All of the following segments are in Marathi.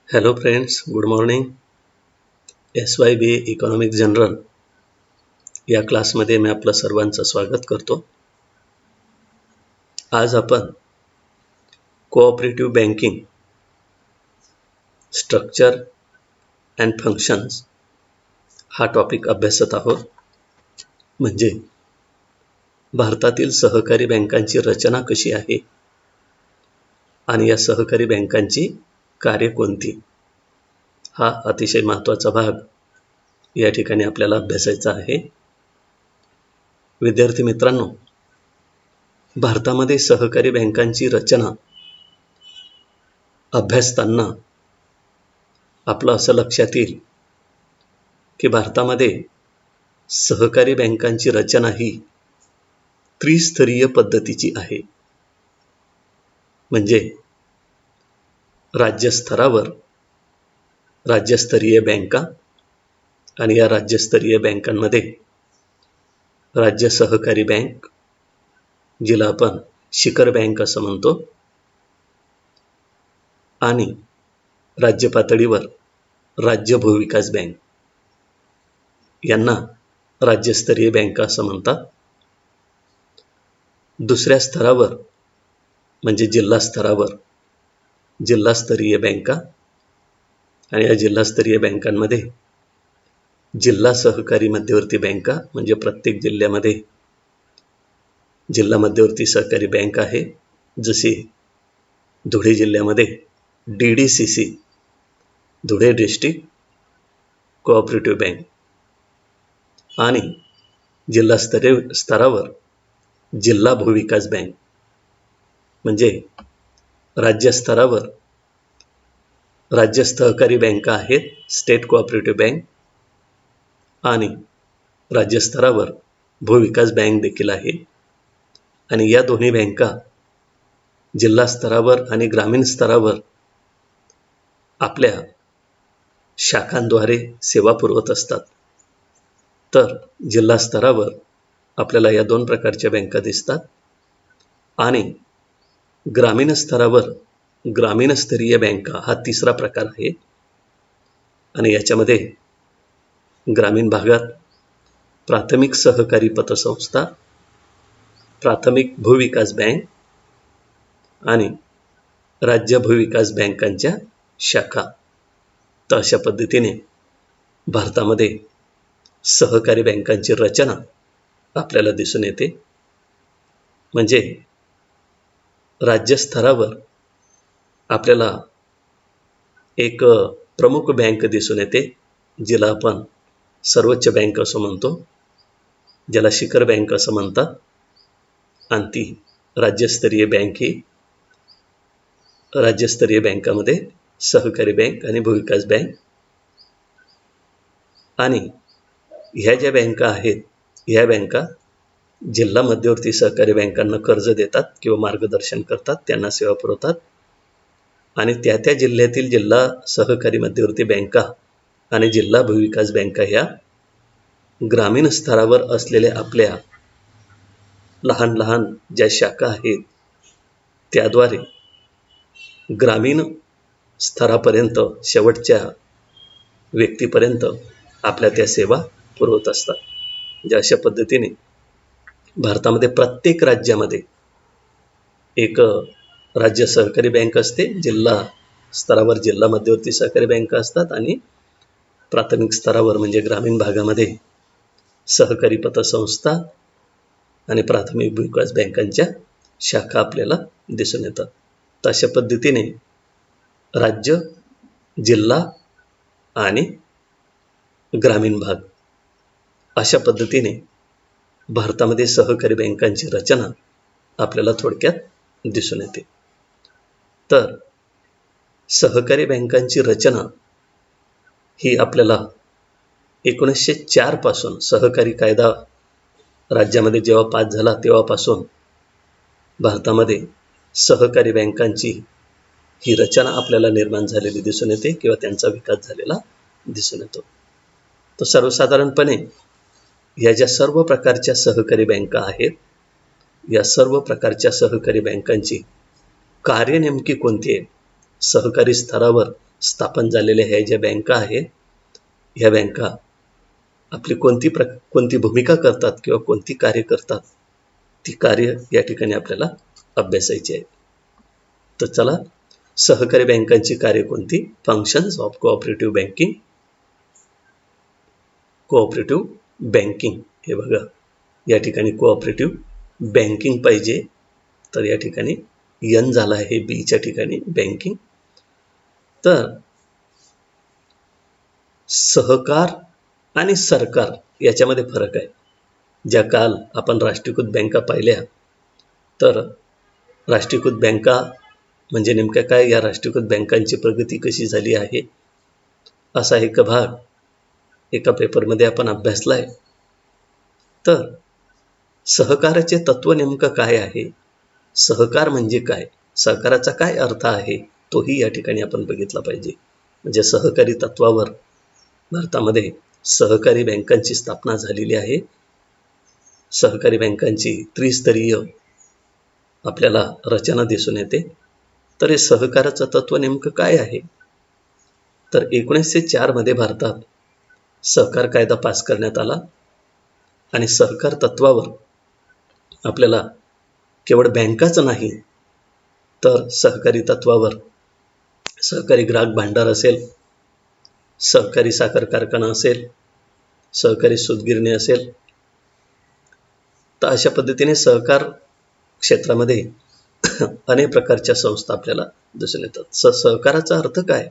Hello friends, good morning. SYB economic general या क्लासमध्ये मी आपलं सर्वांचं स्वागत करतो. आज आपण cooperative banking structure and functions हा टॉपिक अभ्यासत आहोत. म्हणजे भारतातील सहकारी बँकांची रचना कशी आहे आणि या सहकारी बँकांची कार्य कोणती, हा अतिशय महत्त्वाचा भाग या ठिकाणी आपल्याला अभ्यासायचा आहे. विद्यार्थी मित्रांनो, भारतामध्ये सहकारी बँकांची रचना अभ्यासताना आपलं असं लक्षात येईल की भारतामध्ये सहकारी बँकांची रचना ही त्रिस्तरीय पद्धतीची आहे. म्हणजे राज्यस्तरावर राज्यस्तरीय बँका आणि या राज्यस्तरीय बँकांमध्ये राज्य सहकारी बँक, जिला आपण शिखर बँक असं म्हणतो, आणि राज्य पातळीवर राज्य भूविकास बँक, यांना राज्यस्तरीय बँका असं म्हणतात. दुसऱ्या स्तरावर म्हणजे जिल्हा स्तरावर जिल्हास्तरीय बँका, आणि या जिल्हास्तरीय बँकांमध्ये जिल्हा सहकारी मध्यवर्ती बँका, म्हणजे प्रत्येक जिल्ह्यामध्ये जिल्हा मध्यवर्ती सहकारी बँक आहे. जसे धुळे जिल्ह्यामध्ये DDCC, Dhule district cooperative bank, आणि जिल्हास्तरीय स्तरावर जिल्हा भूविकास बँक, म्हणजे राज्यस्तरावर राज्य सहकारी बँका आहेत स्टेट कोऑपरेटिव्ह बँक, आणि राज्यस्तरावर भूविकास बँक देखील आहे. आणि या दोन्ही बँका जिल्हा स्तरावर आणि ग्रामीण स्तरावर आपल्या शाखांद्वारे सेवा पुरवत असतात. तर जिल्हा स्तरावर आपल्याला या दोन प्रकारच्या बँका दिसतात, आणि ग्रामीण स्तरावर ग्रामीणस्तरीय बँका हा तिसरा प्रकार आहे. आणि याच्यामध्ये ग्रामीण भागात प्राथमिक सहकारी पतसंस्था, प्राथमिक भूविकास बँक आणि राज्य भूविकास बँकांच्या शाखा. तर अशा पद्धतीने भारतामध्ये सहकारी बँकांची रचना आपल्याला दिसून येते. म्हणजे राज्यस्तरावर आपल्याला एक प्रमुख बँक दिसून येते, जिला आपण सर्वोच्च बँक असं म्हणतो, ज्याला शिखर बँक असं म्हणतात. आणि ती राज्यस्तरीय बँक ही राज्यस्तरीय बँकामध्ये सहकारी बँक आणि भूविकास बँक, आणि ह्या ज्या बँका आहेत ह्या बँका जिल्हा मध्यवर्ती सहकारी बँकांना कर्ज देतात किंवा मार्गदर्शन करतात, त्यांना सेवा पुरवतात. आणि त्या त्या जिल्ह्यातील जिल्हा सहकारी मध्यवर्ती बँका आणि जिल्हा भूविकास बँका ह्या ग्रामीण स्तरावर असलेल्या आपल्या लहान लहान ज्या शाखा आहेत त्याद्वारे ग्रामीण स्तरापर्यंत शेवटच्या व्यक्तीपर्यंत आपल्या त्या सेवा पुरवत असतात. म्हणजे अशा पद्धतीने भारतामध्ये प्रत्येक राज्यामध्ये एक राज्य सहकारी बँक असते, जिल्हा स्तरावर जिल्हा मध्यवर्ती सहकारी बँका असतात, आणि प्राथमिक स्तरावर म्हणजे ग्रामीण भागामध्ये सहकारी पतसंस्था आणि प्राथमिक भूविकास बँकांच्या शाखा आपल्याला दिसून येतात. तर अशा पद्धतीने राज्य, जिल्हा आणि ग्रामीण भाग अशा पद्धतीने भारतामध्ये सहकारी बँकांची रचना आपल्याला थोडक्यात दिसून येते. तर सहकारी बँकांची रचना ही आपल्याला 1904 पासून सहकारी कायदा राज्यामध्ये जेव्हा पास झाला तेव्हापासून भारतामध्ये सहकारी बँकांची ही रचना आपल्याला निर्माण झालेली दिसून येते किंवा त्यांचा विकास झालेला दिसून येतो. तर सर्वसाधारणपणे या ज्या सर्व प्रकारच्या सहकारी बँका आहेत, या सर्व प्रकारच्या सहकारी बँकांची कार्य नेमकी कोणती आहे, सहकारी स्तरावर स्थापन झालेल्या ह्या ज्या बँका आहेत, ह्या बँका आपली कोणती भूमिका करतात किंवा कोणती कार्य करतात, ती कार्य या ठिकाणी आपल्याला अभ्यासायची आहे. तर चला, सहकारी बँकांची कार्य कोणती? Functions of cooperative banking. Cooperative banking, हे बघा, या ठिकाणी कोऑपरेटिव्ह बँकिंग पाहिजे, तर या ठिकाणी एन झाला आहे बीच्या ठिकाणी बँकिंग. तर सहकार आणि सरकार याच्यामध्ये फरक आहे. ज्या काल आपण राष्ट्रीयकृत बँका पाहिल्या, तर राष्ट्रीयकृत बँका म्हणजे नेमक्या काय, या राष्ट्रीयकृत बँकांची प्रगती कशी झाली आहे, असा एक भाग एका पेपरमध्ये आपण अभ्यासलाय. तर सहकाराचे तत्व नेमकं काय आहे, सहकार म्हणजे काय, सहकाराचा काय अर्थ आहे, तोही या ठिकाणी आपण बघितला पाहिजे. म्हणजे सहकारी तत्वावर भारतामध्ये सहकारी बँकांची स्थापना झालेली आहे. सहकारी बँकांची त्रिस्तरीय आपल्याला रचना दिसून येते. तर हे सहकाराचं तत्व नेमकं काय आहे? तर 1904 मध्ये भारतात सहकार कायदा पास करण्यात आला आणि सहकार तत्वावर आपल्याला केवळ बँकाच नाही, तर सहकारी तत्वावर सहकारी ग्राहक भांडार असेल, सहकारी साखर कारखाना असेल, सहकारी सूतगिरणी असेल, तर अशा पद्धतीने सहकार क्षेत्रामध्ये अनेक प्रकारच्या संस्था आपल्याला दिसून येतात. सहकाराचा अर्थ काय?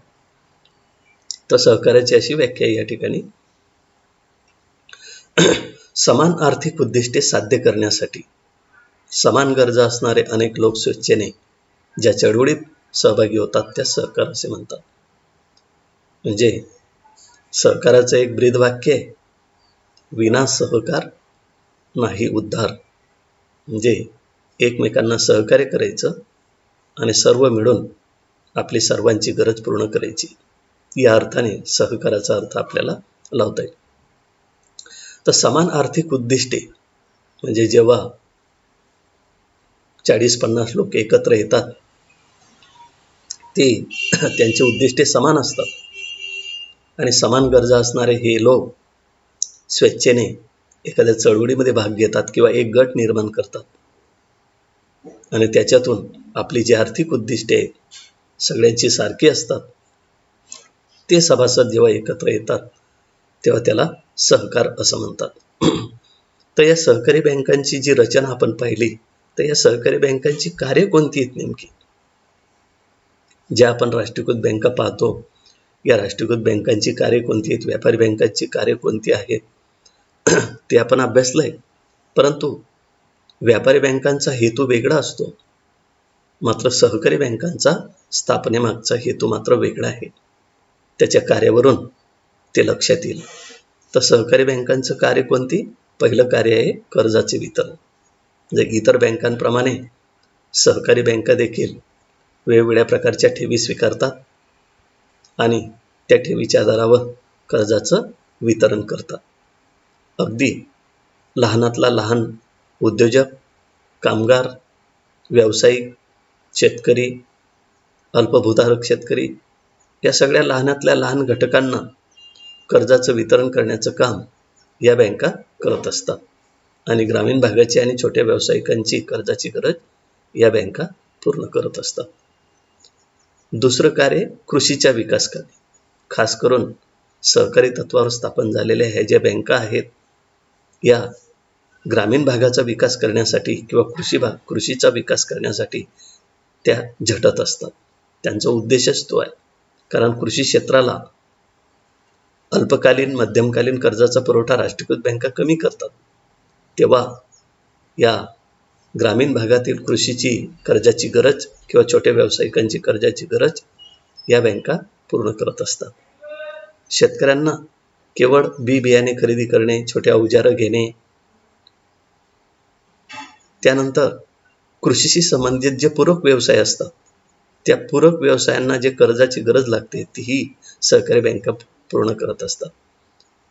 तर सहकाराची अशी व्याख्या या ठिकाणी, समान आर्थिक उद्दिष्टे साध्य करण्यासाठी समान गरजा असणारे अनेक लोक स्वेच्छेने ज्या चळवळीत सहभागी होतात, त्या सहकार असे म्हणतात. म्हणजे सहकाराचं एक ब्रीदवाक्य आहे, विना सहकार नाही उद्धार. म्हणजे एकमेकांना सहकार्य करायचं आणि सर्व मिळून आपली सर्वांची गरज पूर्ण करायची, या अर्थाने सहकाराचा अर्थ आपल्याला लावता येईल. तर समान आर्थिक उद्दिष्टे म्हणजे जेव्हा 40-50 लोक एकत्र येतात, ते त्यांचे उद्दिष्टे समान असतात आणि समान गरजा असणारे हे लोक स्वेच्छेने एखाद्या चळवळीमध्ये भाग घेतात किंवा एक गट निर्माण करतात आणि त्याच्यातून आपली जी आर्थिक उद्दिष्टे आहेत सगळ्यांची सारखी असतात, ते सभासद जेव्हा एकत्र येतात तेव्हा त्याला सहकार असं म्हणतात. तर या सहकारी बँकांची जी रचना आपण पाहिली, तर या सहकारी बँकांची कार्य कोणती आहेत नेमकी? ज्या आपण राष्ट्रीयकृत बँका पाहतो, या राष्ट्रीयकृत बँकांची कार्य कोणती आहेत, व्यापारी बँकांची कार्य कोणती आहेत, ते आपण अभ्यासलंय. परंतु व्यापारी बँकांचा हेतू वेगळा असतो, मात्र सहकारी बँकांचा स्थापनेमागचा हेतू मात्र वेगळा आहे. त्याच्या कार्यावरून ते लक्षात येईल. तर सहकारी बँकांचं कार्य कोणती? पहिलं कार्य आहे कर्जाचे वितरण. म्हणजे इतर बँकांप्रमाणे सहकारी बँका देखील वेगवेगळ्या प्रकारच्या ठेवी स्वीकारतात आणि त्या ठेवीच्या आधारावर कर्जाचं वितरण करतात. अगदी लहानातला लहान उद्योजक, कामगार, व्यावसायिक, शेतकरी, अल्पभूधारक शेतकरी, या सगळ्या लहानातल्या लहान घटकांना कर्जाचं वितरण करण्याचं काम या बँका करत असतात आणि ग्रामीण भागाची आणि छोट्या व्यावसायिकांची कर्जाची गरज या बँका पूर्ण करत असतात. दुसरं कार्य कृषीचा विकास करणे. खास करून सहकारी तत्वावर स्थापन झालेल्या ह्या ज्या बँका आहेत, या ग्रामीण भागाचा विकास करण्यासाठी किंवा कृषीचा विकास करण्यासाठी त्या झटत असतात. त्यांचा उद्देशच तो आहे. कारण कृषी क्षेत्राला अल्पकालीन, मध्यमकालीन कर्जाचा पुरवठा राष्ट्रीयकृत बँका कमी करतात, तेव्हा या ग्रामीण भागातील कृषीची कर्जाची गरज किंवा छोट्या व्यावसायिकांची कर्जाची गरज या बँका पूर्ण करत असतात. शेतकऱ्यांना केवळ बी बियाणे खरेदी करणे, छोट्या अवजारं घेणे, त्यानंतर कृषीशी संबंधित जे पूरक व्यवसाय असतात, त्या पूरक व्यवसायांना जे कर्जाची गरज लागते, तीही सहकारी बँका पूर्ण करत असतात.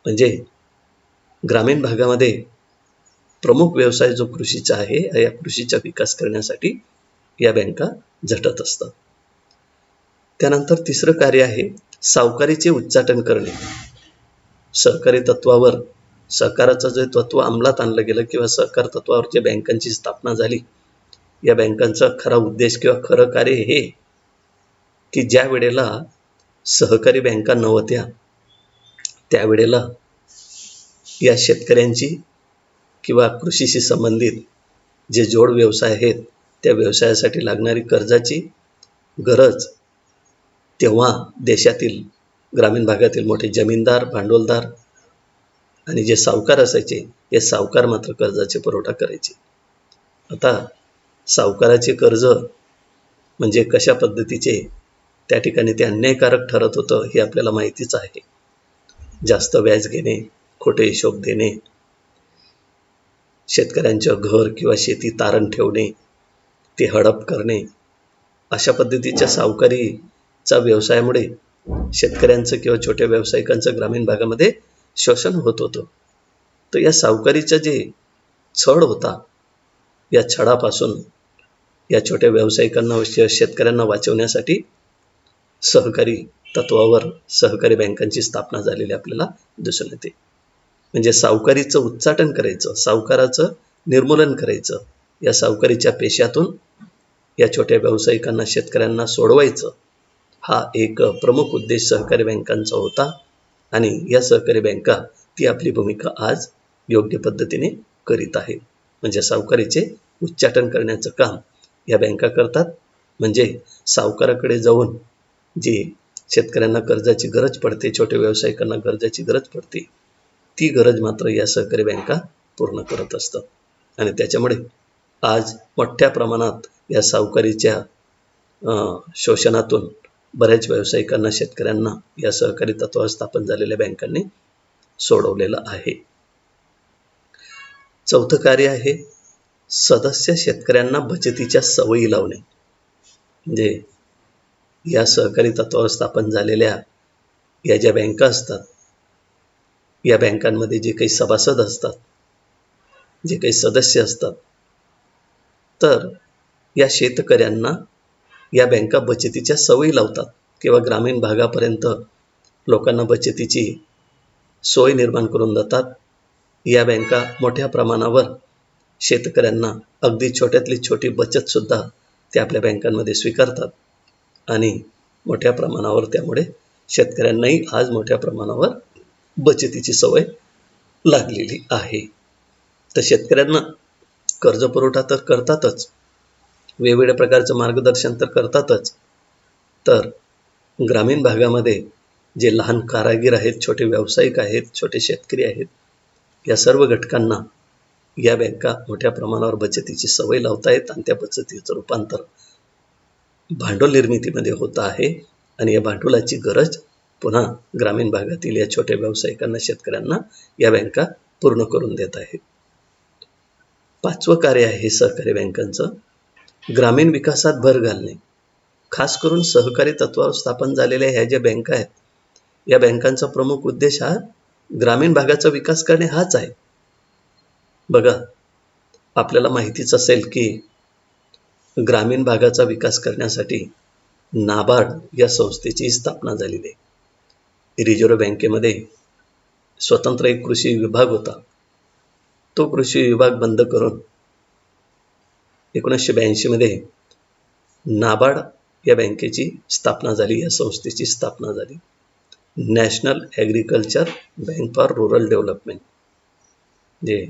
म्हणजे ग्रामीण भागामध्ये प्रमुख व्यवसाय जो कृषीचा आहे, या कृषीचा विकास करण्यासाठी या बँका झटत असतात. त्यानंतर तिसरं कार्य आहे सावकारीचे उच्चाटन करणे. सहकारी तत्वावर सहकाराचं जे तत्व अंमलात आणलं गेलं किंवा सहकार तत्वावर जे बँकांची स्थापना झाली, या बँकांचा खरा उद्देश किंवा खरं कार्य हे की ज्या वेळेला सहकारी बँका नव्हत्या त्यावेळेला या शेतकऱ्यांची किंवा कृषीशी संबंधित जे जोड व्यवसाय आहेत त्या व्यवसायासाठी लागणारी कर्जाची गरज तेव्हा देशातील ग्रामीण भागातील मोठे जमीनदार, भांडवलदार आणि जे सावकार असायचे हे सावकार मात्र कर्जाचे पुरवठा करायचे. आता सावकाराचे कर्ज म्हणजे कशा पद्धतीचे त्या ठिकाणी ते अन्यायकारक ठरत होतं हे आपल्याला माहितीच आहे. जास्त व्याज घेणे, खोटे हिशोब देणे, शेतकऱ्यांचं घर किंवा शेती तारण ठेवणे, ते हडप करणे, अशा पद्धतीच्या सावकारीच्या व्यवसायामुळे शेतकऱ्यांचं किंवा छोट्या व्यावसायिकांचं ग्रामीण भागामध्ये शोषण होत होतं. तर या सावकारीचा जे छळ होता, या छळापासून या छोट्या व्यावसायिकांना व शेतकऱ्यांना वाचवण्यासाठी सहकारी तत्वावर सहकारी बँकांची स्थापना झालेली आपल्याला दिसून येते. म्हणजे सावकारीचं उच्चाटन करायचं, सावकाराचं निर्मूलन करायचं, या सावकारीच्या पेशातून या छोट्या व्यावसायिकांना, शेतकऱ्यांना सोडवायचं, हा एक प्रमुख उद्देश सहकारी बँकांचा होता. आणि या सहकारी बँका ती आपली भूमिका आज योग्य पद्धतीने करीत आहे. म्हणजे सावकारीचे उच्चाटन करण्याचं काम या बँका करतात. म्हणजे सावकाराकडे जाऊन जी शेतकऱ्यांना कर्जाची गरज पडते, छोट्या व्यावसायिकांना कर्जाची गरज पडते, ती गरज मात्र या सहकारी बँका पूर्ण करत असतात. आणि त्याच्यामुळे आज मोठ्या प्रमाणात या सावकारीच्या शोषणातून बऱ्याच व्यावसायिकांना, शेतकऱ्यांना या सहकारी तत्वावर स्थापन झालेल्या बँकांनी सोडवलेलं आहे. चौथं कार्य आहे सदस्य शेतकऱ्यांना बचतीच्या सवयी लावणे. म्हणजे या सहकारी तत्वावर स्थापन झालेल्या या ज्या बँका असतात, या बँकांमध्ये जे काही सभासद असतात, जे काही सदस्य असतात, तर या शेतकऱ्यांना या बँका बचतीच्या सवयी लावतात किंवा ग्रामीण भागापर्यंत लोकांना बचतीची सोय निर्माण करून देतात. या बँका मोठ्या प्रमाणावर शेतकऱ्यांना अगदी छोट्यातली छोटी बचतसुद्धा ते आपल्या बँकांमध्ये स्वीकारतात आणि मोठ्या प्रमाणावर त्यामुळे शेतकऱ्यांनाही आज मोठ्या प्रमाणावर बचतीची सवय लागलेली आहे. तर शेतकऱ्यांना कर्जपुरवठा तर करतातच, वेगवेगळ्या प्रकारचं मार्गदर्शन तर करतातच, तर ग्रामीण भागामध्ये जे लहान कारागीर आहेत, छोटे व्यावसायिक आहेत, छोटे शेतकरी आहेत, या सर्व घटकांना या बँका मोठ्या प्रमाणावर बचतीची सवय लावतायत आणि त्या बचतीचं रूपांतर भांडवल निर्मितीमध्ये होत आहे. आणि या भांडवलाची गरज पुन्हा ग्रामीण भागातील या छोट्या व्यावसायिकांना, शेतकऱ्यांना या बँका पूर्ण करून देत आहेत. पाचवं कार्य आहे सहकारी बँकांचं ग्रामीण विकासात भर घालणे. खास करून सहकारी तत्वावर स्थापन झालेल्या ह्या ज्या बँका आहेत, या बँकांचा प्रमुख उद्देश हा ग्रामीण भागाचा विकास करणे हाच आहे. बघा, आपल्याला माहितीच असेल की ग्रामीण भागाचा विकास करण्यासाठी नाबार्ड या संस्थेची स्थापना झालेली आहे. रिझर्व्ह बँकेमध्ये स्वतंत्र एक कृषी विभाग होता. तो कृषी विभाग बंद करून 1982 मध्ये नाबार्ड या बँकेची स्थापना झाली, या संस्थेची स्थापना झाली. National agriculture bank for rural development. जे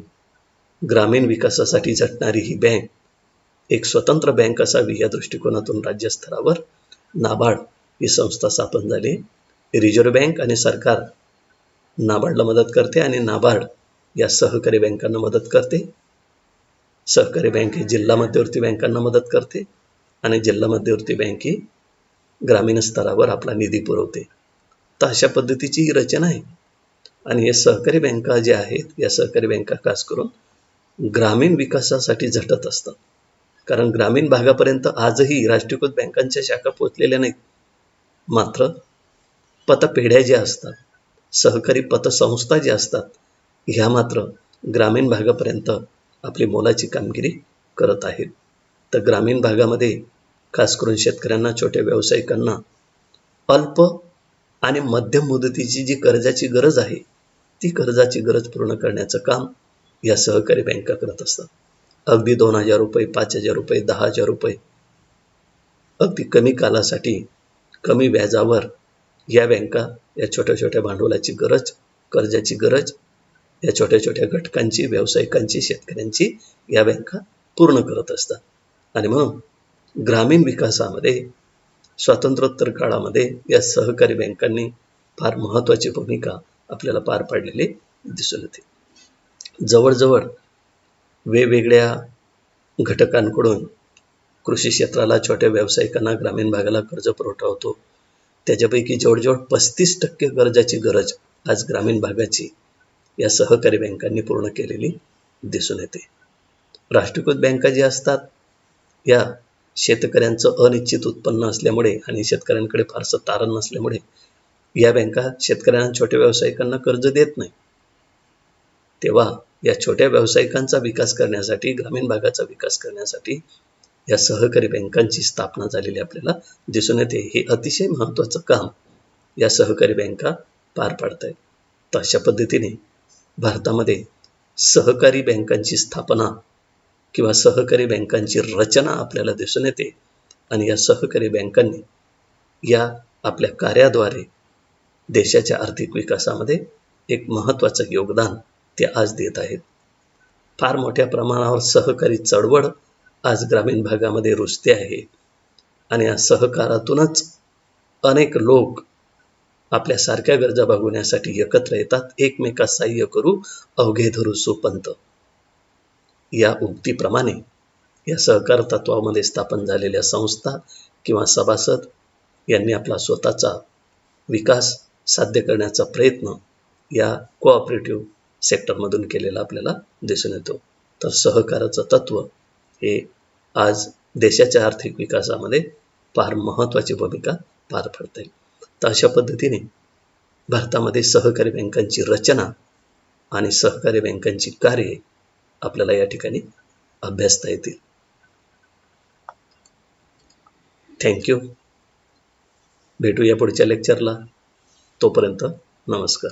ग्रामीण विकासासाठी झटणारी ही बँक एक स्वतंत्र बँक असावी या दृष्टिकोनातून राज्यस्तरावर नाबार्ड ही संस्था स्थापन झाली. रिझर्व्ह बँक आणि सरकार नाबार्डला मदत करते आणि नाबार्ड या सहकारी बँकांना मदत करते. सहकारी बँक ही जिल्हा मध्यवर्ती बँकांना मदत करते आणि जिल्हा मध्यवर्ती बँक ही ग्रामीण स्तरावर आपला निधी पुरवते. तर अशा पद्धतीची ही रचना आहे. आणि हे सहकारी बँका ज्या आहेत, या सहकारी बँका खास करून ग्रामीण विकासासाठी झटत असतात. कारण ग्रामीण भागापर्यंत आजही राष्ट्रीयकृत बँकांच्या शाखा पोहोचलेल्या नाहीत. मात्र पतपेढ्या ज्या असतात, सहकारी पतसंस्था ज्या असतात, ह्या मात्र ग्रामीण भागापर्यंत आपली मोलाची कामगिरी करत आहेत. तर ग्रामीण भागामध्ये खास करून शेतकऱ्यांना, छोट्या व्यावसायिकांना अल्प आणि मध्यम मुदतीची जी कर्जाची गरज आहे, ती कर्जाची गरज पूर्ण करण्याचं काम या सहकारी बँका करत असतात. अगदी 2,000 रुपये, 5,000 रुपये, 10,000 रुपये अगदी कमी कालासाठी, कमी व्याजावर या बँका या छोट्या-छोट्या भांडवलाची गरज, कर्जाची गरज या छोट्या-छोट्या घटकांची, व्यावसायिकांची, शेतकऱ्यांची या बँका पूर्ण करत असतात. आणि म्हणून ग्रामीण विकासामध्ये स्वातंत्र्योत्तर काळामध्ये या सहकारी बँकांनी फार महत्त्वाची भूमिका आपल्याला पार पाडलेली दिसून येते. जवळजवळ वेगवेगळ्या घटकांकडून कृषी क्षेत्राला, छोट्या व्यावसायिकांना, ग्रामीण भागाला कर्ज पुरवठा होतो. त्याच्यापैकी जवळजवळ 35% कर्जाची गरज आज ग्रामीण भागाची या सहकारी बँकांनी पूर्ण केलेली दिसून येते. राष्ट्रीयकृत बँका ज्या असतात, या शेतकऱ्यांचं अनिश्चित उत्पन्न असल्यामुळे आणि शेतकऱ्यांकडे फारसं तारण नसल्यामुळे या बँका शेतकऱ्यांना, छोट्या व्यावसायिकांना कर्ज देत नाही. तेव्हा या छोट्या व्यावसायिकांचा विकास करण्यासाठी, ग्रामीण भागाचा विकास करण्यासाठी या सहकारी बँकांची स्थापना झालेली आपल्याला दिसून येते. हे अतिशय महत्त्वाचं काम या सहकारी बँका पार पाडत आहेत. तर अशा पद्धतीने भारतामध्ये सहकारी बँकांची स्थापना किंवा सहकारी बँकांची रचना आपल्याला दिसून येते आणि या सहकारी बँकांनी या आपल्या कार्याद्वारे देशाच्या आर्थिक विकासामध्ये एक महत्त्वाचं योगदान ते आज देत आहेत. फार मोठ्या प्रमाणावर सहकारी चळवळ आज ग्रामीण भागामध्ये रुजते आहे आणि या सहकारातूनच अनेक लोक आपल्या सारख्या गरजा भागवण्यासाठी एकत्र येतात. एकमेकास सहाय्य करू अवघे धरू सुपंथ या उक्तीप्रमाणे या सहकार तत्वामध्ये स्थापन झालेल्या संस्था किंवा सभासद यांनी आपला स्वतःचा विकास साध्य करण्याचा प्रयत्न या कोऑपरेटिव्ह सेक्टरमधून केलेला आपल्याला दिसून येतो. तर सहकाराचं तत्व हे आज देशाच्या आर्थिक विकासामध्ये फार महत्त्वाची भूमिका पार पडते. तर अशा पद्धतीने भारतामध्ये सहकारी बँकांची रचना आणि सहकारी बँकांची कार्ये आपल्याला या ठिकाणी अभ्यासता येतील. थँक्यू. भेटूया पुढच्या लेक्चरला. तोपर्यंत नमस्कार.